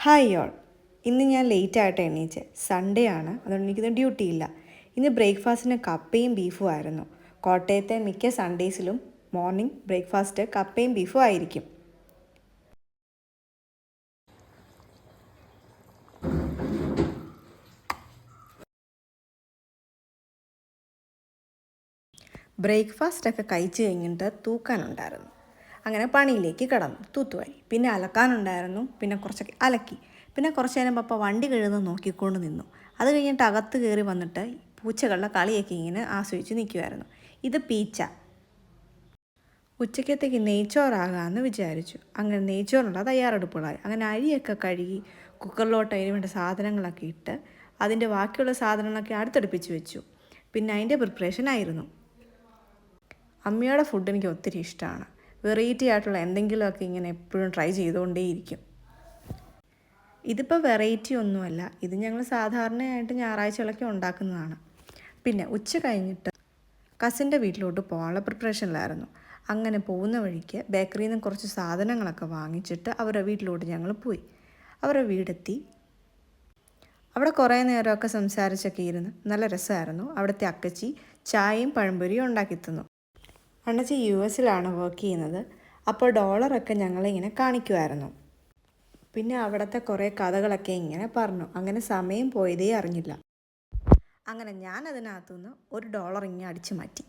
Hi y'all. ഇന്ന് ഞാൻ ലേറ്റായിട്ട് എണീച്ച്. സൺഡേ ആണ്, അതുകൊണ്ട് എനിക്കിന്ന് ഡ്യൂട്ടി ഇല്ല. ഇന്ന് ബ്രേക്ക്ഫാസ്റ്റിന് കപ്പയും ബീഫും ആയിരുന്നു. കോട്ടയത്തെ മിക്ക സൺഡേസിലും മോർണിംഗ് ബ്രേക്ക്ഫാസ്റ്റ് കപ്പയും ബീഫും ആയിരിക്കും. ബ്രേക്ക്ഫാസ്റ്റൊക്കെ കഴിച്ച് കഴിഞ്ഞിട്ട് തൂക്കാനുണ്ടായിരുന്നു. അങ്ങനെ പണിയിലേക്ക് കടന്നു, തൂത്തുവാരി. പിന്നെ അലക്കാനുണ്ടായിരുന്നു, പിന്നെ കുറച്ചൊക്കെ അലക്കി. പിന്നെ കുറച്ച് നേരം പപ്പ വണ്ടി കഴുകുന്നത് നോക്കിക്കൊണ്ട് നിന്നു. അത് കഴിഞ്ഞിട്ട് അകത്ത് കയറി വന്നിട്ട് പൂച്ചകളുടെ കളിയൊക്കെ ഇങ്ങനെ ആസ്വദിച്ച് നിൽക്കുമായിരുന്നു. ഇത് പീച്ച. ഉച്ചക്കത്തേക്ക് നെയ്ച്ചോറാകാമെന്ന് വിചാരിച്ചു. അങ്ങനെ നെയ്ച്ചോറുള്ള തയ്യാറെടുപ്പുകളായി. അങ്ങനെ അരിയൊക്കെ കഴുകി കുക്കറിലോട്ട് അതിന് വേണ്ട സാധനങ്ങളൊക്കെ ഇട്ട് അതിൻ്റെ ബാക്കിയുള്ള സാധനങ്ങളൊക്കെ അടുത്തടുപ്പിച്ച് വെച്ചു. പിന്നെ അതിൻ്റെ പ്രിപ്പറേഷൻ ആയിരുന്നു. അമ്മയുടെ ഫുഡ് എനിക്ക് ഒത്തിരി ഇഷ്ടമാണ്. വെറൈറ്റി ആയിട്ടുള്ള എന്തെങ്കിലുമൊക്കെ ഇങ്ങനെ എപ്പോഴും ട്രൈ ചെയ്തുകൊണ്ടേയിരിക്കും. ഇതിപ്പോൾ വെറൈറ്റി ഒന്നുമല്ല, ഇത് ഞങ്ങൾ സാധാരണയായിട്ട് ഞായറാഴ്ചകളൊക്കെ ഉണ്ടാക്കുന്നതാണ്. പിന്നെ ഉച്ച കഴിഞ്ഞിട്ട് കസിൻ്റെ വീട്ടിലോട്ട് പോകാനുള്ള പ്രിപ്പറേഷനിലായിരുന്നു. അങ്ങനെ പോകുന്ന വഴിക്ക് ബേക്കറിയിൽ നിന്ന് കുറച്ച് സാധനങ്ങളൊക്കെ വാങ്ങിച്ചിട്ട് അവരുടെ വീട്ടിലോട്ട് ഞങ്ങൾ പോയി. അവരുടെ വീടെത്തി. അവിടെ കുറേ നേരമൊക്കെ സംസാരിച്ചൊക്കെ ഇരുന്ന് നല്ല രസമായിരുന്നു. അവിടുത്തെ അക്കച്ചി ചായയും പഴംപൊരിയും ഉണ്ടാക്കി തന്നു. അണ്ണച്ചി US-ലാണ് വർക്ക് ചെയ്യുന്നത്. അപ്പോൾ ഡോളറൊക്കെ ഞങ്ങളിങ്ങനെ കാണിക്കുമായിരുന്നു. പിന്നെ അവിടുത്തെ കുറേ കഥകളൊക്കെ ഇങ്ങനെ പറഞ്ഞു. അങ്ങനെ സമയം പോയതേ അറിഞ്ഞില്ല. അങ്ങനെ ഞാൻ അതിനകത്തുനിന്ന് $1 ഇങ്ങനെ അടിച്ചു മാറ്റി.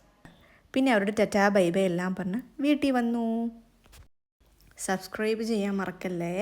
പിന്നെ അവരുടെ ടാറ്റാ ബൈ ബൈ എല്ലാം പറഞ്ഞ് വീട്ടിൽ വന്നു. സബ്സ്ക്രൈബ് ചെയ്യാൻ മറക്കല്ലേ.